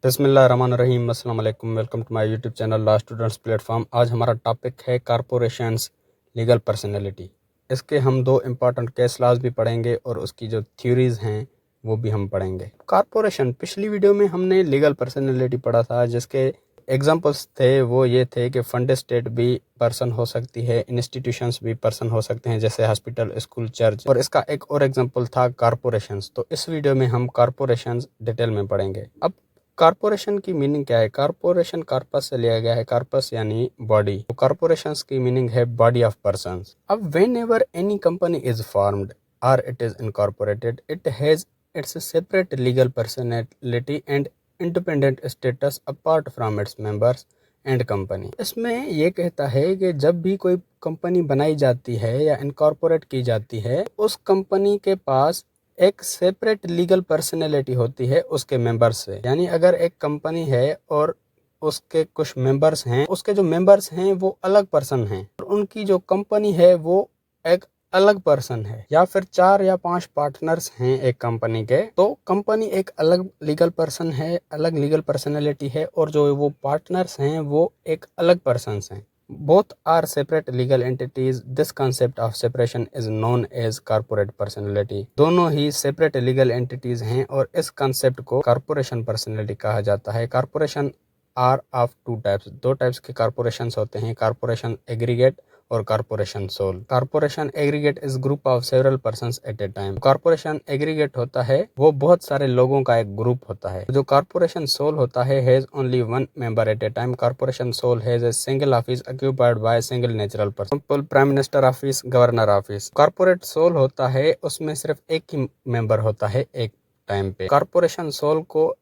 बिस्मिल्लाहिर्रहमानिर्रहीम, अस्सलाम वालेकुम। Welcome to my YouTube channel law students platform. आज हमारा टॉपिक है कॉरपोरेशंस लीगल पर्सनैलिटी। इसके हम दो इम्पॉर्टेंट केस लॉज भी पढ़ेंगे और उसकी जो थ्योरीज हैं वो भी हम पढ़ेंगे। कॉरपोरेशन, पिछली वीडियो में हमने लीगल पर्सनैलिटी पढ़ा था, जिसके एग्जाम्पल्स थे वो ये थे कि फंड स्टेट भी पर्सन हो सकती है, इंस्टीट्यूशंस भी पर्सन हो सकते हैं जैसे हॉस्पिटल, स्कूल, चर्च, और इसका एक और एग्जांपल था कॉरपोरेशंस। तो इस वीडियो में हम कॉरपोरेशंस डिटेल में पढ़ेंगे। अब कॉरपोरेशन की मीनिंग क्या है? कॉरपोरेशन कॉर्पस से लिया गया है, कॉर्पस यानी बॉडी। तो कॉरपोरेशंस की मीनिंग है बॉडी ऑफ पर्संस। अब whenever any company is formed और it is incorporated, it has its separate legal personality and independent status apart from its members and company. इसमें यह कहता है कि जब भी कोई कंपनी बनाई जाती है या इनकॉर्पोरेट की जाती है, उस कंपनी के पास एक सेपरेट लीगल पर्सनैलिटी होती है उसके मेंबर्स से। यानी अगर एक कंपनी है और उसके कुछ मेंबर्स हैं, उसके जो मेंबर्स हैं वो अलग पर्सन हैं और उनकी जो कंपनी है वो एक अलग पर्सन है, या फिर 4 या 5 पार्टनर्स हैं एक कंपनी के, तो कंपनी एक अलग लीगल पर्सन है, अलग लीगल पर्सनैलिटी है, और जो वो पार्टनर्स हैं वो एक अलग पर्सन हैं। Both are separate legal entities. This concept of separation is known as corporate personality. दोनों ही separate legal entities हैं और इस concept को corporation personality कहा जाता है। Corporation are of two types. 2 types के corporations होते हैं, corporation aggregate और corporation sole. Corporation aggregate is group of several persons at a time. Corporation aggregate होता है वो बहुत सारे लोगों का एक ग्रुप होता है। जो कॉरपोरेशन सोल होता है has only 1 member at a time. Corporation sole has a single office occupied by single natural person, prime minister office, governor office. Corporate sole होता है उसमें सिर्फ एक ही मेंबर होता है एक टाइम पे। कॉरपोरेशन सोल को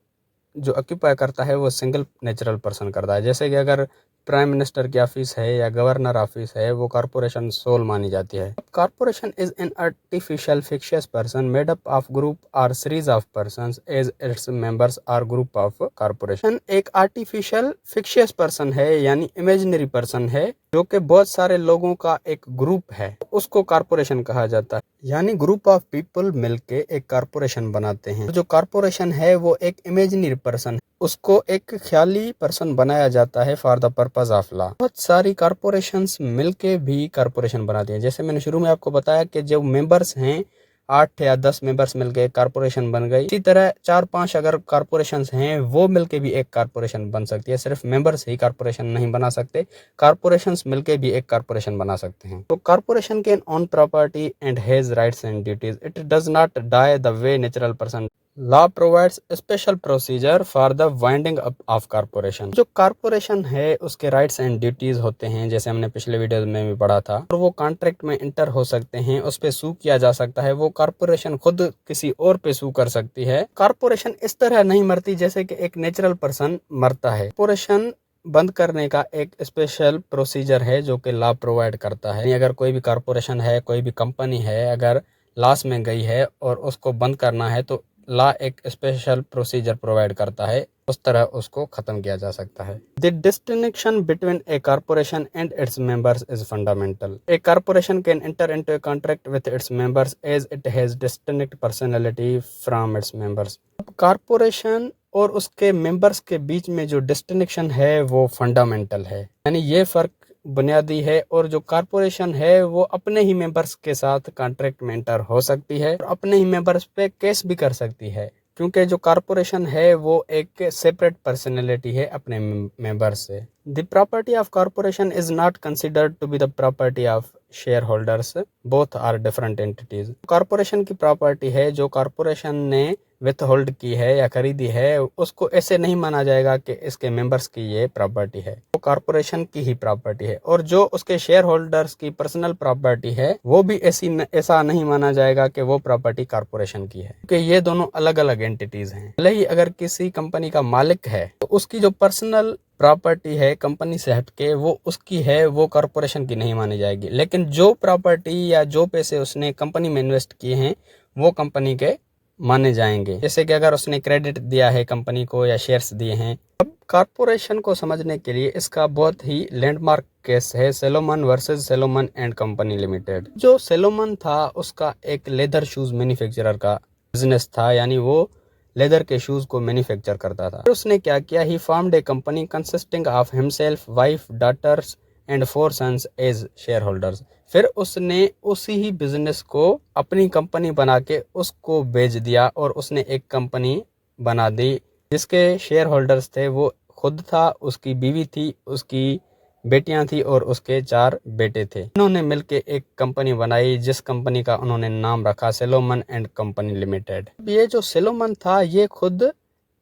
जो ऑक्यूपाई करता है वो सिंगल नेचुरल पर्सन करता है। जैसे कि अगर प्राइम मिनिस्टर की ऑफिस है या गवर्नर ऑफिस है, वो कॉरपोरेशन सोल मानी जाती है। Corporation is an artificial fictitious person made up of group और series of persons as its members are group of corporation. एक आर्टिफिशियल फिक्शियस पर्सन है यानी इमेजिनरी पर्सन है जो कि बहुत सारे लोगों का एक ग्रुप है, उसको कॉरपोरेशन कहा जाता है। यानी ग्रुप ऑफ पीपल मिलके एक कॉरपोरेशन बनाते हैं। जो कॉरपोरेशन है वो एक इमेजिनरी पर्सन है, उसको एक ख्याली पर्सन बनाया जाता है for the purpose of law. बहुत सारी कॉरपोरेशंस मिलके भी कॉरपोरेशन बनाती हैं। जैसे मैंने शुरू में आपको बताया कि जो मेंबर्स हैं 8 या 10 मेंबर्स मिलके कॉरपोरेशन बन गई। इसी तरह 4-5 अगर कॉरपोरेशंस हैं वो मिलके भी एक कॉरपोरेशन बन सकती है। सिर्फ मेंबर्स ही कॉरपोरेशन नहीं बना सकते, कॉरपोरेशंस मिलके भी एक कॉरपोरेशन बना सकते हैं। तो corporation can own property and has rights and duties. It does not die the way natural person. Law provides special procedure for the winding up of corporation. जो कॉरपोरेशन है उसके राइट्स एंड ड्यूटीज होते हैं, जैसे हमने पिछले video में भी पढ़ा था, और वो कॉन्ट्रैक्ट में इंटर हो सकते हैं, उस पे सू किया जा सकता है। वो कॉरपोरेशन खुद किसी और पे सू कर सकती है। कॉरपोरेशन इस तरह नहीं मरती जैसे कि एक नेचुरल पर्सन मरता है। कॉरपोरेशन बंद करने का एक स्पेशल प्रोसीजर है जो कि लॉ प्रोवाइड करता है। अगर कोई भी कॉरपोरेशन है, कोई भी कंपनी है, अगर लॉस में गई है और उसको बंद करना है तो लॉ एक स्पेशल प्रोसीजर प्रोवाइड करता है, उस तरह उसको खत्म किया जा सकता है। The distinction between a corporation and its members is fundamental. A corporation can enter into a contract with its members as it has distinct personality from its members. Corporation और उसके मेंबर्स के बीच में जो डिस्टिंक्शन है वो fundamental है, यानी ये फर्क बुनियादी है। और जो कॉरपोरेशन है वो अपने ही मेंबर्स के साथ कॉन्ट्रैक्ट में एंटर हो सकती है और अपने ही मेंबर्स पे केस भी कर सकती है, क्योंकि जो कॉरपोरेशन है वो एक सेपरेट पर्सनैलिटी है अपने मेंबर्स से। The property of corporation is not considered to be the property of share holders, both are different entities. Corporation की प्रॉपर्टी है जो कॉरपोरेशन ने विथ होल्ड की है या खरीदी है, उसको ऐसे नहीं माना जाएगा कि इसके मेंबर्स की ये प्रॉपर्टी है, वो कॉरपोरेशन की ही प्रॉपर्टी है। और जो उसके शेयर होल्डर्स की पर्सनल प्रॉपर्टी है वो भी ऐसा नहीं माना जाएगा कि वो प्रॉपर्टी कॉरपोरेशन की है, क्योंकि ये दोनों अलग अलग एंटिटीज हैं। भले ही अगर किसी कंपनी का मालिक है तो उसकी जो पर्सनल प्रॉपर्टी है कंपनी से हटके वो उसकी है, वो कॉरपोरेशन की नहीं मानी जाएगी। लेकिन जो प्रॉपर्टी या जो पैसे उसने कंपनी में इन्वेस्ट किए हैं वो कंपनी के माने जाएंगे। जैसे कि अगर उसने क्रेडिट दिया है कंपनी को या शेयर्स दिए हैं। अब कॉरपोरेशन को समझने के लिए इसका बहुत ही लैंडमार्क केस है सेलोमन वर्सेस सेलोमन एंड कंपनी लिमिटेड। जो सेलोमन था उसका एक लेदर शूज मैन्युफैक्चरर का बिजनेस था, यानी वो लेदर के शूज को मैन्युफैक्चर करता था। फिर उसने क्या किया, he formed a company consisting of himself, wife, daughters and 4 sons as shareholders. फिर उसने उसी ही बिजनेस को अपनी कंपनी बना के उसको बेच दिया और उसने एक कंपनी बना दी जिसके शेयर होल्डर्स थे वो खुद था, उसकी बीवी थी, उसकी बेटियां थी और उसके 4 बेटे थे। उन्होंने मिलकर एक कंपनी बनाई जिस कंपनी का उन्होंने नाम रखा सेलोमन एंड कंपनी लिमिटेड। ये जो सेलोमन था ये खुद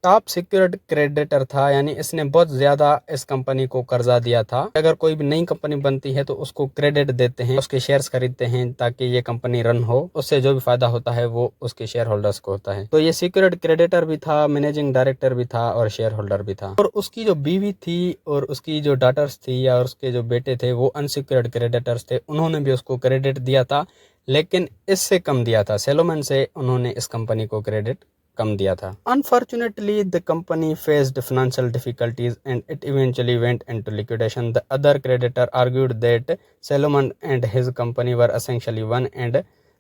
टॉप सिक्योर्ड क्रेडिटर था, यानी इसने बहुत ज्यादा इस कंपनी को कर्जा दिया था। अगर कोई भी नई कंपनी बनती है तो उसको क्रेडिट देते हैं, उसके शेयर्स खरीदते हैं ताकि ये कंपनी रन हो, उससे जो भी फायदा होता है वो उसके शेयर होल्डर्स को होता है। तो ये सिक्योर्ड क्रेडिटर भी था, मैनेजिंग डायरेक्टर भी था और शेयर होल्डर भी था। और उसकी जो बीवी थी और उसकी जो डॉटर्स थी या उसके जो बेटे थे वो अनसिक्योर्ड क्रेडिटर्स थे, उन्होंने भी उसको क्रेडिट दिया था लेकिन इससे कम दिया था। सेलोमन से उन्होंने इस कंपनी को क्रेडिट कम दिया था। Unfortunately, the company faced financial difficulties and it eventually went into liquidation. The other creditor argued that Salomon and his company were essentially one and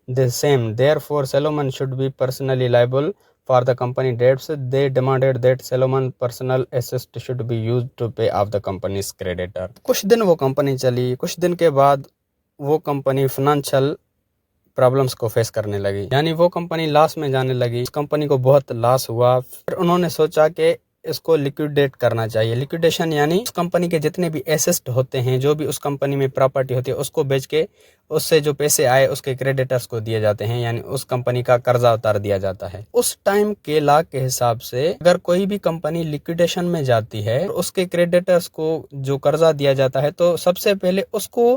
the same. Therefore, Salomon should be personally liable for the company debts. They demanded that Salomon personal assets should be used to pay off the company's creditor. कुछ दिन वो company चली, कुछ दिन के बाद वो company financial problems को फेस करने लगी, यानी वो कंपनी लॉस में जाने लगी। इस कंपनी को बहुत लॉस हुआ। फिर उन्होंने सोचा कि इसको लिक्विडेट करना चाहिए। लिक्विडेशन यानी उस कंपनी के जितने भी एसेट होते हैं, जो भी उस कंपनी में प्रॉपर्टी होती है, उसको बेच के उससे जो पैसे आए उसके क्रेडिटर्स को दिए जाते हैं, यानी उस कंपनी का कर्जा उतार दिया जाता है। उस टाइम के लॉ के हिसाब से अगर कोई भी कंपनी लिक्विडेशन में जाती है और उसके क्रेडिटर्स को जो कर्जा दिया जाता है तो सबसे पहले उसको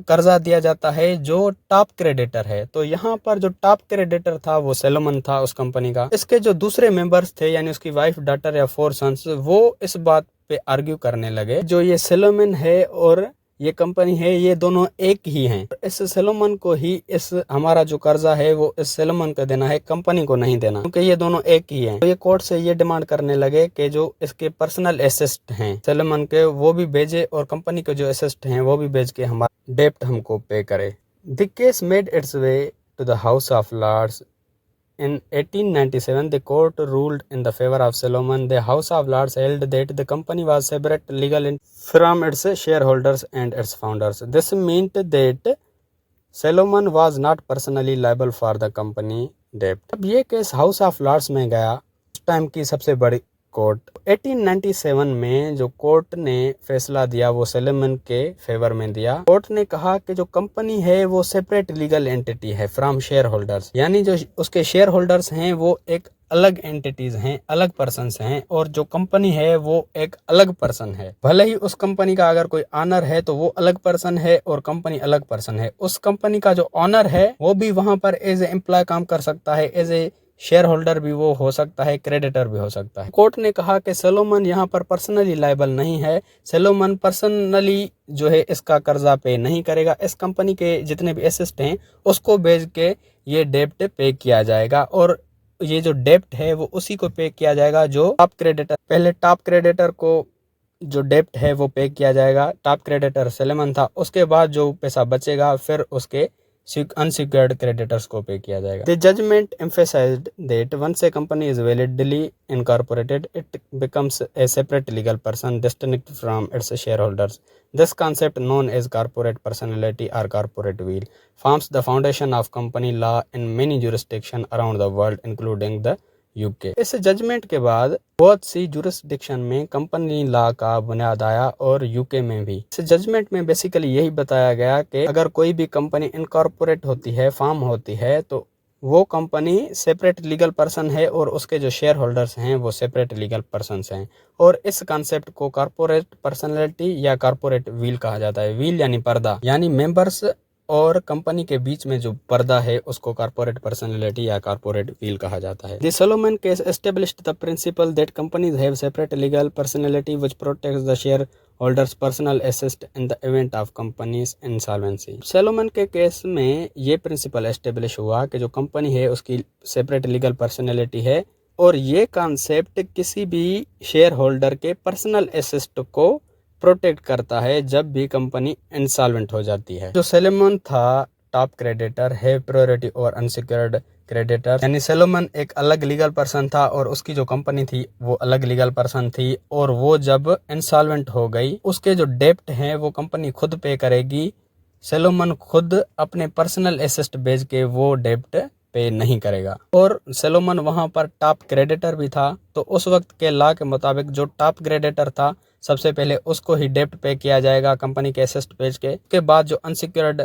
कर्जा दिया जाता है जो टॉप क्रेडिटर है। तो यहाँ पर जो टॉप क्रेडिटर था वो सेलोमन था उस कंपनी का। इसके जो दूसरे मेंबर्स थे यानी उसकी वाइफ, डॉटर या 4 सन्स, वो इस बात पे आर्ग्यू करने लगे जो ये सेलोमन है और ये कंपनी है ये दोनों एक ही हैं। इस सेलोमन को ही इस हमारा जो कर्जा है वो इस सेलोमन को देना है, कंपनी को नहीं देना, क्योंकि ये दोनों एक ही हैं। तो ये कोर्ट से ये डिमांड करने लगे कि जो इसके पर्सनल एसेट हैं सेलोमन के वो भी भेजे और कंपनी के जो एसेट हैं वो भी भेज के हमारा डेप्ट हमको पे करे। The case made its way to the House of Lords. In 1897, the court ruled in the favor of Salomon. The House of Lords held that the company was separate legal from its shareholders and its founders. This meant that Salomon was not personally liable for the company debt. अब ये case house of Lord's में गया, उस time की सबसे बड़ी court. 1897 में जो कोर्ट ने फैसला दिया वो सेलोमन के फेवर में दिया। कोर्ट ने कहा कि जो कंपनी है वो सेपरेट लीगल एंटिटी है फ्रॉम शेयर होल्डर्स, यानी जो उसके शेयर होल्डर्स हैं वो एक अलग एंटिटीज हैं, अलग पर्सन्स हैं, और जो कंपनी है वो एक अलग पर्सन है। भले ही उस कंपनी का अगर कोई ऑनर है तो वो अलग पर्सन है और कंपनी अलग पर्सन है। उस कंपनी का जो ऑनर है वो भी वहां पर एज ए एम्प्लॉय काम कर सकता है, एज ए शेयर होल्डर भी वो हो सकता है, क्रेडिटर भी हो सकता है। कोर्ट ने कहा कि सेलोमन यहाँ पर पर्सनली लायबल नहीं है, सेलोमन पर्सनली जो है इसका कर्जा पे नहीं करेगा, इस कंपनी के जितने भी एसेट हैं उसको बेच के ये डेब्ट पे किया जाएगा और ये जो डेब्ट है वो उसी को पे किया जाएगा जो टॉप क्रेडिटर, पहले टॉप क्रेडिटर को जो डेब्ट है वो पे किया जाएगा। टॉप क्रेडिटर सेलोमन था, उसके बाद जो पैसा बचेगा फिर उसके unsecured creditors को पे किया जाएगा। The judgment emphasized that once a company is validly incorporated, it becomes a separate legal person distinct from its shareholders. This concept, known as corporate personality or corporate will, forms the foundation of company law in many jurisdictions around the world, including the UK। इस judgement के बाद बहुत सी jurisdiction में company law का बुनियाद आया और UK में भी। इस जजमेंट में बेसिकली यही बताया गया कि अगर कोई भी कंपनी इनकॉर्पोरेट होती है, फॉर्म होती है, तो वो कंपनी सेपरेट लीगल पर्सन है और उसके जो शेयर होल्डर्स हैं वो सेपरेट लीगल पर्सन्स हैं। और इस कॉन्सेप्ट को कॉर्पोरेट पर्सनैलिटी या कॉर्पोरेट व्हील कहा जाता है। व्हील यानी पर्दा, यानी मेंबर्स और कंपनी के बीच में जो पर्दा है उसको कॉर्पोरेट पर्सनैलिटी या कॉर्पोरेट व्हील कहा जाता है। The Solomon case established the principal that companies have separate legal personality which protects the share holders personal asset in the event of companies insolvency. Solomon के केस में ये principal establish हुआ कि जो company है उसकी सेपरेट लीगल पर्सनैलिटी है और ये कॉन्सेप्ट किसी भी शेयर होल्डर के पर्सनल एसेट को प्रोटेक्ट करता है जब भी कंपनी इंसॉल्वेंट हो जाती है। जो सेलोमन था top creditor have priority over unsecured creditor. यानी सैलोमन एक अलग लीगल पर्सन था और उसकी जो कंपनी थी वो अलग लीगल पर्सन थी, और वो जब इंसॉल्वेंट हो गई उसके जो डेप्ट हैं वो कंपनी खुद पे करेगी। सैलोमन खुद अपने पर्सनल एसेट बेच के वो डेप्ट पे नहीं करेगा। और सैलोमन वहां पर टॉप क्रेडिटर भी था, तो उस वक्त के लॉ के मुताबिक जो टॉप क्रेडिटर था सबसे पहले उसको ही डेप्ट पे किया जाएगा कंपनी के एसेट बेच के। उसके बाद जो अनसिक्योर्ड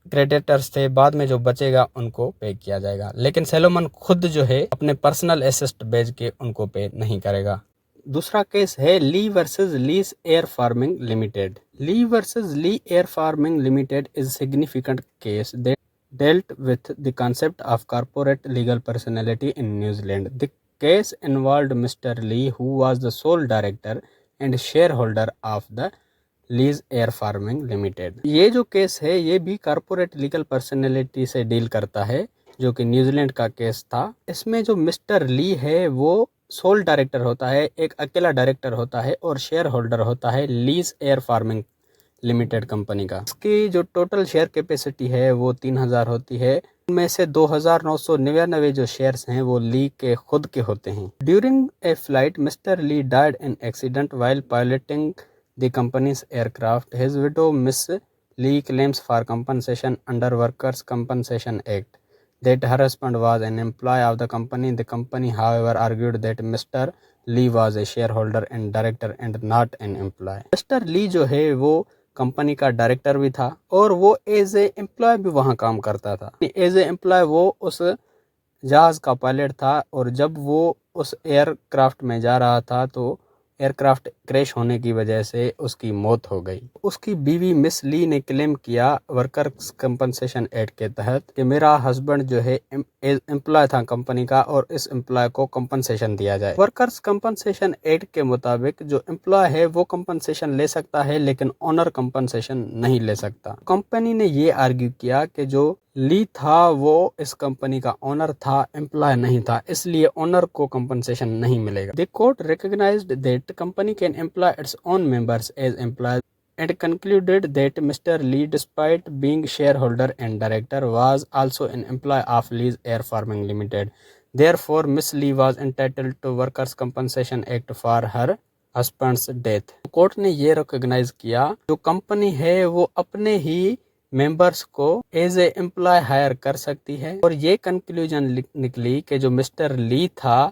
क्रेडिटर्स थे बाद में जो बचेगा उनको पे किया जाएगा। लेकिन सैलोमन खुद जो है अपने पर्सनल एसेट बेच के उनको पे नहीं करेगा। दूसरा केस है Lee versus Lee's air farming limited. Lee versus Lee air farming limited is significant case that dealt with the concept of corporate legal personality in New Zealand. The case involved Mr. Lee, who was the sole director and shareholder of the lease air farming limited. ये जो case है ये भी corporate legal personality से deal करता है, जो कि न्यूजीलैंड का केस था। इसमें जो मिस्टर ली है वो सोल डायरेक्टर होता है, एक अकेला डायरेक्टर होता है और शेयर होल्डर होता है lease air farming limited company का। इसकी जो टोटल शेयर कैपेसिटी है वो 3000 होती है। उनमें से 2999 जो शेयर्स हैं वो ली के खुद के होते हैं। During a flight mister Lee died in accident while piloting the company's aircraft. His widow miss Lee claims for compensation under workers compensation act that her husband was an employee of the company. The company, however, argued that Mr. Lee was a shareholder and director and not an employee. Mr. Lee जो है वो company का director भी था और वो as a employ भी वहाँ काम करता था। एज ए एम्प्लॉय वो उस जहाज़ का पायलट था, और जब वो उस एयरक्राफ्ट में जा रहा था तो एयरक्राफ्ट क्रैश होने की वजह से उसकी मौत हो गई। उसकी बीवी मिस ली ने क्लेम किया वर्कर्स कंपनसेशन एक्ट के तहत कि मेरा हस्बैंड जो है एम्प्लॉय था कंपनी का और इस एम्प्लॉय को कंपनसेशन दिया जाए। वर्कर्स कंपनसेशन एक्ट के मुताबिक जो एम्प्लॉय है वो कंपनसेशन ले सकता है, लेकिन ओनर कंपनसेशन नहीं ले सकता। कंपनी ने ये आर्ग्यू किया कि जो ली था वो इस कंपनी का ओनर था, एम्प्लॉय नहीं था, इसलिए ओनर को कंपनसेशन नहीं मिलेगा। The court recognised that company can employ its own members as employees and concluded that Mr. Lee, despite being shareholder and director, was also an employee of Lee's Air Farming Limited. Therefore, Miss Lee was entitled to Workers' Compensation Act for her husband's death. Court ने ये recognise किया जो company है वो अपने ही members को as a employ higher कर सकती है, और ये कंक्लूजन निकली कि जो मिस्टर ली था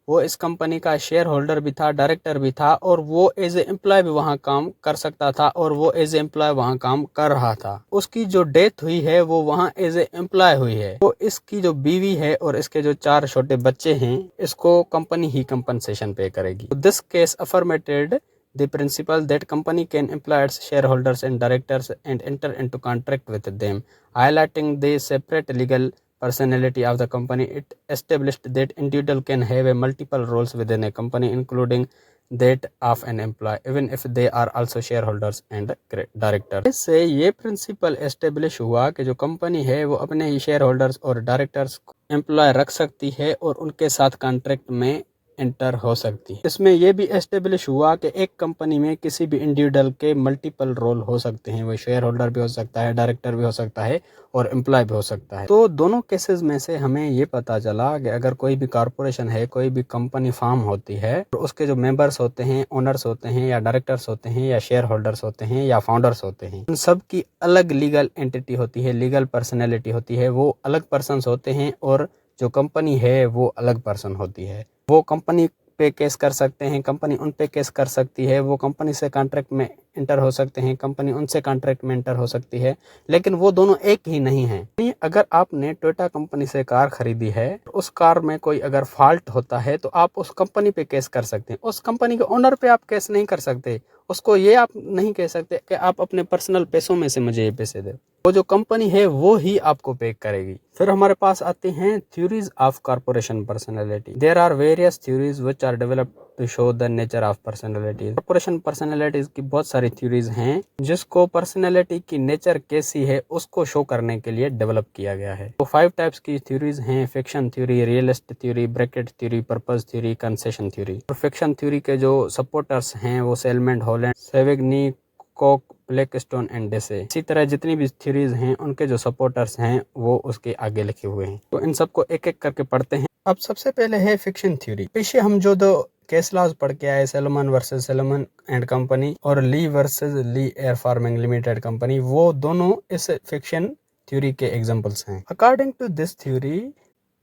वो इस कंपनी का शेयर होल्डर भी था, डायरेक्टर भी था, और वो एज ए एम्प्लॉय भी वहाँ काम कर सकता था, और वो एज ए एम्प्लॉय वहाँ काम कर रहा था। उसकी जो डेथ हुई है वो वहाँ एज ए एम्प्लॉय हुई है। तो इसकी जो बीवी है और इसके जो 4 छोटे बच्चे हैं इसको कंपनी ही कंपनसेशन पे करेगी। This case affirmed the principle that company can employ its shareholders and directors and enter into contract with them, highlighting the separate legal personality of the company. It established that individual can have a multiple roles within a company, including that of an employee, even if they are also shareholders and directors. इससे ये principal establish हुआ कि जो company है वो अपने ही share holders और directors employ रख सकती है और उनके साथ कॉन्ट्रैक्ट में एंटर हो सकती है। इसमें यह भी एस्टेब्लिश हुआ कि एक कंपनी में किसी भी इंडिविजुअल के मल्टीपल रोल हो सकते हैं, वो शेयर होल्डर भी हो सकता है, डायरेक्टर भी हो सकता है और एम्प्लॉय भी हो सकता है। तो दोनों केसेस में से हमें ये पता चला कि अगर कोई भी कॉर्पोरेशन है, कोई भी कंपनी फार्म होती है, तो उसके जो मेंबर्स होते हैं, ओनर्स होते हैं या डायरेक्टर्स होते हैं या शेयर होल्डर्स होते हैं या फाउंडर्स होते हैं, उन सब की अलग लीगल एंटिटी होती है, लीगल पर्सनैलिटी होती है, वो अलग पर्सन होते हैं, और जो कंपनी है वो अलग पर्सन होती है। वो कंपनी पे केस कर सकते हैं, कंपनी उन पे केस कर सकती है, वो कंपनी से कॉन्ट्रैक्ट में इंटर हो सकते हैं, कंपनी उनसे कॉन्ट्रैक्ट में इंटर हो सकती है, लेकिन वो दोनों एक ही नहीं हैं। अगर आपने टोयोटा कंपनी से कार खरीदी है, उस कार में कोई अगर फॉल्ट होता है तो आप उस कंपनी पे केस कर सकते हैं, उस कंपनी के ओनर पे आप केस नहीं कर सकते। उसको ये आप नहीं कह सकते कि आप अपने पर्सनल पैसों में से मुझे ये पैसे दे, वो जो कंपनी है वो ही आपको पे करेगी। फिर हमारे पास आते हैं theories of corporation personality. There are various theories which are developed to show the nature of personality. Corporation personalities की बहुत सारी थ्योरीज हैं जिसको पर्सनैलिटी की नेचर कैसी है उसको शो करने के लिए डेवलप किया गया है। तो 5 टाइप्स की थ्योरीज हैं: fiction theory, realist theory, bracket theory, purpose theory, concession theory. और फिक्शन थ्योरी के जो सपोर्टर्स हैं वो सेलमेंट, हॉलैंड, सेवेग्नी, कोक, ब्लैकस्टोन एंड डेसे। इसी तरह जितनी भी थ्योरीज हैं उनके जो सपोर्टर्स हैं वो उसके आगे लिखे हुए हैं। तो इन सबको एक एक करके पढ़ते हैं। अब सबसे पहले है फिक्शन थ्योरी। पीछे हम जो दो केस लॉज पढ़ के आए, Salomon versus Salomon and company और Lee versus Lee air farming limited company, वो दोनों इस फिक्शन थ्योरी के एग्जांपल्स हैं। According to this theory,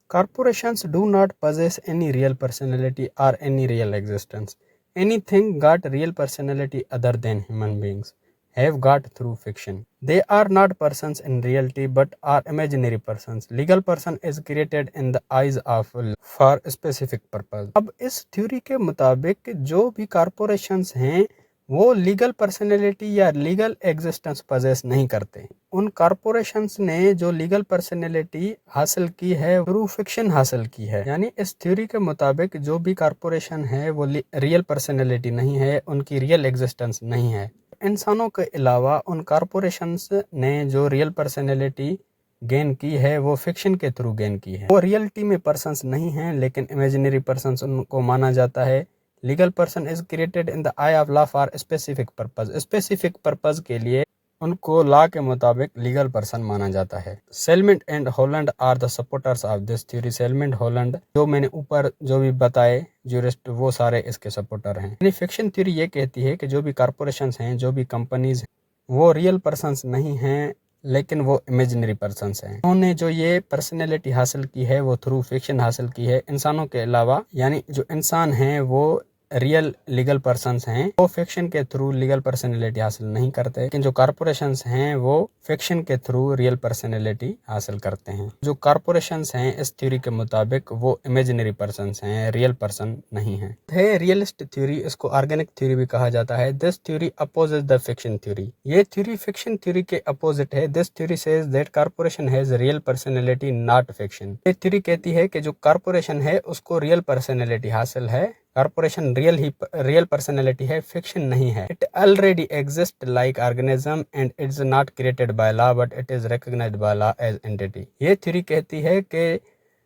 corporations do not possess any real personality or any real existence. Anything got real personality other than human beings have got through fiction. They are not persons in reality but are imaginary persons. Legal person is created in the eyes of for specific purpose. अब इस theory के मुताबिक जो भी corporations हैं वो legal personality या legal existence possess नहीं करते। उन कॉरपोरेशंस ने जो लीगल पर्सनैलिटी हासिल की है थ्रू फिक्शन हासिल की है। यानी इस थ्योरी के मुताबिक जो भी कॉरपोरेशन है वो रियल पर्सनैलिटी नहीं है, उनकी रियल एग्जिस्टेंस नहीं है। इंसानों के अलावा उन कॉरपोरेशंस ने जो रियल पर्सनैलिटी गेन की है वो फिक्शन के थ्रू गेन की है। वो रियलिटी में पर्सन्स नहीं हैं लेकिन इमेजिनरी पर्सन्स उनको माना जाता है। Legal person is created in the I of law for specific purpose. Specific purpose के लिए उनको लॉ के मुताबिक लीगल पर्सन माना जाता है। Salmond and Holland are the supporters of this theory. Salmond Holland जो मैंने ऊपर जो भी बताए ज्यूरिस्ट, वो सारे इसके सपोर्टर हैं। यानी फिक्शन थ्योरी ये कहती है कि जो भी कॉरपोरेशंस हैं, जो भी कंपनीज हैं, वो रियल पर्सन्स नहीं हैं लेकिन वो इमेजिनरी पर्सन्स हैं। उन्होंने जो ये पर्सनैलिटी हासिल की है वो थ्रू फिक्शन हासिल की है इंसानों के अलावा। यानी जो इंसान हैं वो रियल लीगल पर्सन्स हैं, वो फिक्शन के थ्रू लीगल पर्सनैलिटी हासिल नहीं करते, लेकिन जो कॉरपोरेशंस हैं वो फिक्शन के थ्रू रियल पर्सनैलिटी हासिल करते हैं। जो कॉरपोरेशंस हैं इस थ्योरी के मुताबिक वो इमेजिनरी पर्सन्स हैं, रियल पर्सन नहीं है। रियलिस्ट थ्योरी, इसको ऑर्गेनिक थ्योरी भी कहा जाता है। This theory opposes the fiction theory. ये थ्योरी फिक्शन थ्योरी के अपोजिट है। This theory says that corporation has real personality not fiction. ये थ्योरी कहती है कि जो कॉरपोरेशन है उसको रियल पर्सनैलिटी हासिल है, कॉरपोरेशन रियल पर्सनैलिटी है, फिक्शन नहीं है। It already exist like organism and it's not created by law but it is recognised by law as entity. ये थ्योरी कहती है कि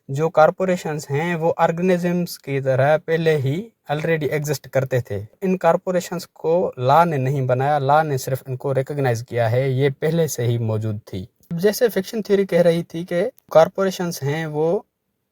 जो कॉरपोरेशंस हैं वो ऑर्गेनिजम्स की तरह पहले ही ऑलरेडी एग्जिस्ट करते थे। इन कॉरपोरेशंस को लॉ ने नहीं बनाया, लॉ ने सिर्फ इनको रिकॉग्नाइज किया है, ये पहले से ही मौजूद थी। जैसे फिक्शन थ्योरी कह रही थी कि कॉरपोरेशंस हैं वो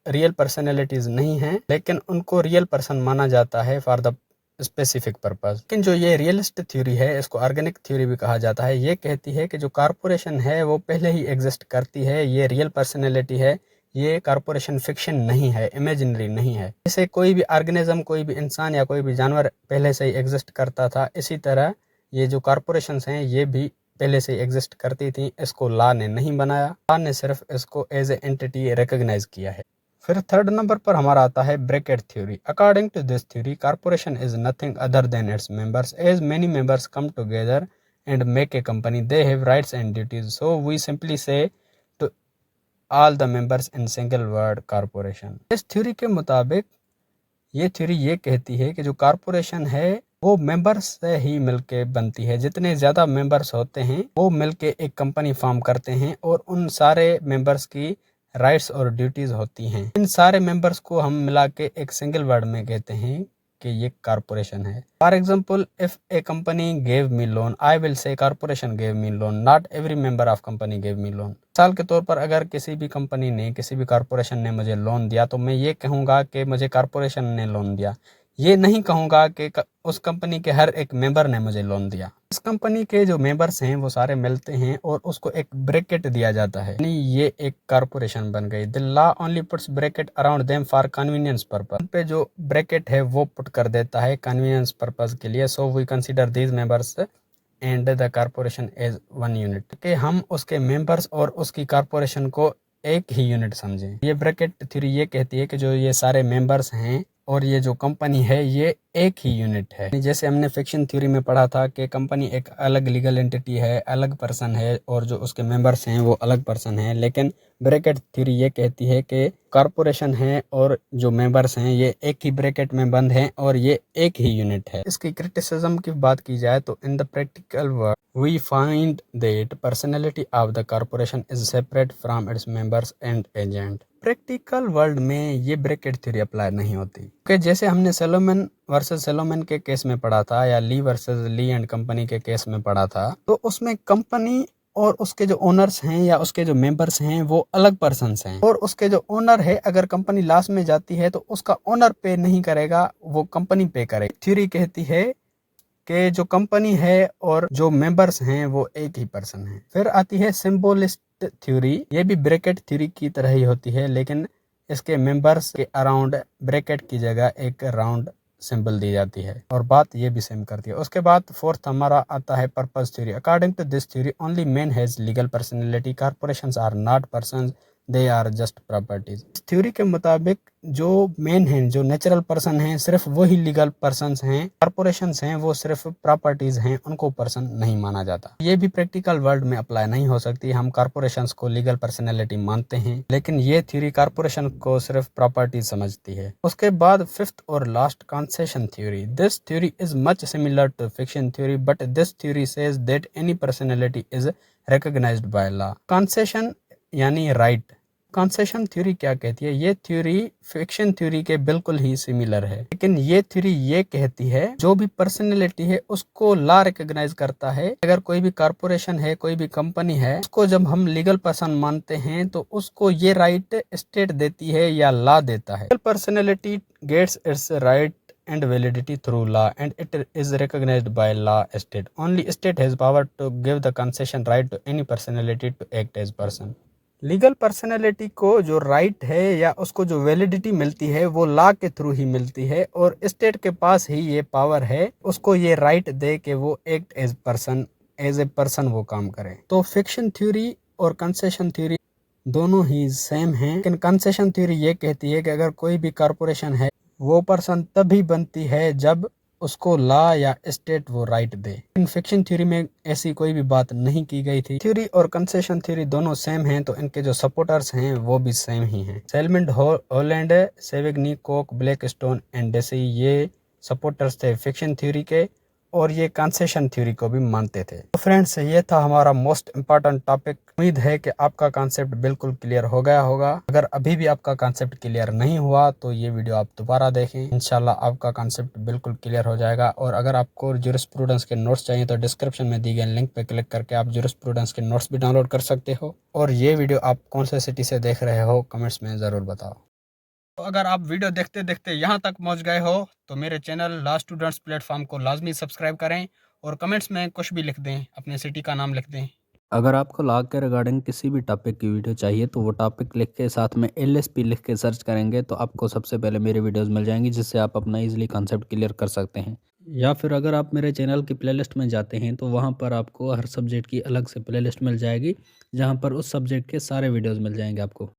रियल पर्सनैलिटीज नहीं हैं लेकिन उनको रियल पर्सन माना जाता है फॉर द स्पेसिफिक पर्पज। लेकिन जो ये रियलिस्ट थ्योरी है, इसको ऑर्गेनिक थ्योरी भी कहा जाता है, ये कहती है कि जो कॉरपोरेशन है वो पहले ही एग्जिस्ट करती है, ये रियल पर्सनैलिटी है, ये कॉरपोरेशन फिक्शन नहीं है, इमेजिनरी नहीं है। जैसे कोई भी ऑर्गेनिज्म, कोई भी इंसान या कोई भी जानवर पहले से ही एग्जिस्ट करता था, इसी तरह ये जो कॉरपोरेशंस हैं ये भी पहले से एग्जिस्ट करती थी। इसको लॉ ने नहीं बनाया, लॉ ने सिर्फ इसको एज ए एंटिटी रिकॉग्नाइज किया है। फिर थर्ड नंबर पर हमारा आता है bracket theory. According to this theory, corporation is nothing other than its members. As many members come together and make a company, they have rights and duties, so we simply say to all the members in single word corporation. इस theory के मुताबिक ये theory ये कहती है कि जो corporation है वो मेंबर्स से ही मिलके बनती है। जितने ज़्यादा मेंबर्स होते हैं वो मिलके एक कंपनी फॉर्म करते हैं और उन सारे मेंबर्स की राइट्स और ड्यूटीज होती हैं। इन सारे मेंबर्स को हम मिला के एक सिंगल वर्ड में कहते हैं कि ये कॉरपोरेशन है। For example, if A company gave me loan, I will say corporation gave me loan, not every member of company gave me loan. मिसाल के तौर पर अगर किसी भी कंपनी ने, किसी भी कॉरपोरेशन ने मुझे लोन दिया तो मैं ये कहूँगा कि मुझे कॉरपोरेशन ने लोन दिया, ये नहीं कहूँगा कि उस कंपनी के हर एक मेंबर ने मुझे लोन दिया। इस कंपनी के जो मेंबर्स हैं वो सारे मिलते हैं और उसको एक ब्रैकेट दिया जाता है, यानी ये एक कॉरपोरेशन बन गई। The law only puts bracket around them for convenience purpose. उन पे जो ब्रैकेट है वो पुट कर देता है कन्वीनियंस पर्पस के लिए। So we consider these members and the corporation as one unit, कि हम उसके मेंबर्स और उसकी कॉरपोरेशन को एक ही यूनिट समझें। ये ब्रैकेट थ्योरी ये कहती है कि जो ये सारे मेंबर्स हैं और ये जो कंपनी है ये एक ही यूनिट है। जैसे हमने फिक्शन थ्योरी में पढ़ा था कि कंपनी एक अलग लीगल एंटिटी है, अलग पर्सन है और जो उसके मेंबर्स हैं वो अलग पर्सन है, लेकिन ब्रैकेट थ्योरी ये कहती है कि कॉरपोरेशन है और जो मेंबर्स हैं ये एक ही ब्रैकेट में बंद हैं और ये एक ही यूनिट है। इसकी क्रिटिसिज्म की बात की जाए तो in the practical world we find that personality of the corporation is separate from its members and agent. Practical world में ये ब्रैकेट थ्योरी अप्लाई नहीं होती, क्योंकि जैसे हमने सेलोमन वर्सेस सेलोमन के केस में पढ़ा था या ली वर्सेस ली एंड कंपनी के केस में पढ़ा था, तो उसमें कंपनी और उसके जो ओनर्स हैं या उसके जो मेंबर्स हैं वो अलग पर्सन्स हैं, और उसके जो ओनर है अगर कंपनी लॉस में जाती है तो उसका ओनर पे नहीं करेगा, वो कंपनी पे करेगी। थ्योरी कहती है कि जो कंपनी है और जो मेंबर्स हैं वो एक ही पर्सन है। फिर आती है सिंबलिस्ट थ्योरी। ये भी ब्रैकेट थ्योरी की तरह ही होती है, लेकिन इसके मेंबर्स के अराउंड ब्रैकेट की जगह एक राउंड सिंबल दी जाती है, और बात ये भी सेम करती है। उसके बाद फोर्थ हमारा आता है purpose theory. According to this theory only man has legal personality, corporations are not persons, they are just properties. Theory के मुताबिक जो मेन हैं, जो नेचुरल पर्सन हैं, सिर्फ वही लीगल पर्सन्स हैं। कॉर्पोरेशंस हैं वो सिर्फ प्रॉपर्टीज हैं, उनको पर्सन नहीं माना जाता। ये भी प्रैक्टिकल वर्ल्ड में अप्लाई नहीं हो सकती। हम कॉर्पोरेशंस को लीगल पर्सनैलिटी मानते हैं, लेकिन ये थ्योरी कॉर्पोरेशन को सिर्फ प्रॉपर्टीज समझती है। उसके बाद फिफ्थ और last concession theory. This theory is much similar to fiction theory, but this theory says that any personality is recognised by law. Concession यानी राइट। कंसेशन थ्योरी क्या कहती है? ये थ्योरी फिक्शन थ्योरी के बिल्कुल ही सिमिलर है, लेकिन ये थ्योरी ये कहती है जो भी पर्सनैलिटी है उसको लॉ रिकॉग्नाइज करता है। अगर कोई भी कॉर्पोरेशन है, कोई भी कंपनी है, उसको जब हम लीगल पर्सन मानते हैं तो उसको ये राइट स्टेट देती है या लॉ देता है। Personality gets its right and validity through law, and it is recognized by law. State only state has power to give the concession right to any personality to act as person. Legal personality को जो right है या उसको जो validity मिलती है वो law के थ्रू ही मिलती है, और स्टेट के पास ही ये पावर है उसको ये राइट दे कि वो act as person, as a person वो काम करे। तो फिक्शन थ्योरी और कंसेशन थ्योरी दोनों ही सेम हैं, लेकिन कंसेशन थ्योरी ये कहती है कि अगर कोई भी कॉर्पोरेशन है वो पर्सन तभी बनती है जब उसको लॉ या स्टेट वो right they. In fiction theory में ऐसी कोई भी बात नहीं की गई थी। थ्योरी और कंसेशन थ्योरी दोनों सेम हैं, तो इनके जो सपोर्टर्स हैं वो भी सेम ही हैं। Salmond, Holland, Savigny, Coke, Blackstone and Dicey ये सपोर्टर्स थे फिक्शन थ्योरी के, और ये कंसेशन थ्योरी को भी मानते थे। तो फ्रेंड्स, ये था हमारा मोस्ट इम्पॉर्टेंट टॉपिक। उम्मीद है कि आपका कॉन्सेप्ट बिल्कुल क्लियर हो गया होगा। अगर अभी भी आपका कॉन्सेप्ट क्लियर नहीं हुआ तो ये वीडियो आप दोबारा देखें, इंशाल्लाह आपका कॉन्सेप्ट बिल्कुल क्लियर हो जाएगा। और अगर आपको ज्यूरिस्प्रूडेंस के नोट्स चाहिए तो डिस्क्रिप्शन में दी गई लिंक पे क्लिक करके आप ज्यूरिस्प्रूडेंस के नोट्स भी डाउनलोड कर सकते हो। और ये वीडियो आप कौन से सिटी से देख रहे हो कमेंट्स में ज़रूर बताओ। तो अगर आप वीडियो देखते देखते यहाँ तक पहुँच गए हो तो मेरे चैनल लॉ स्टूडेंट्स प्लेटफॉर्म को लाजमी सब्सक्राइब करें, और कमेंट्स में कुछ भी लिख दें, अपने सिटी का नाम लिख दें। अगर आपको लॉ के रिगार्डिंग किसी भी टॉपिक की वीडियो चाहिए तो वो टॉपिक लिख के साथ में LSP लिख के सर्च करेंगे तो आपको सबसे पहले मेरी वीडियोस मिल जाएंगी, जिससे आप अपना इजीली कॉन्सेप्ट क्लियर कर सकते हैं। या फिर अगर आप मेरे चैनल की प्लेलिस्ट में जाते हैं तो वहाँ पर आपको हर सब्जेक्ट की अलग से प्लेलिस्ट मिल जाएगी, जहाँ पर उस सब्जेक्ट के सारे वीडियोज़ मिल जाएंगे आपको।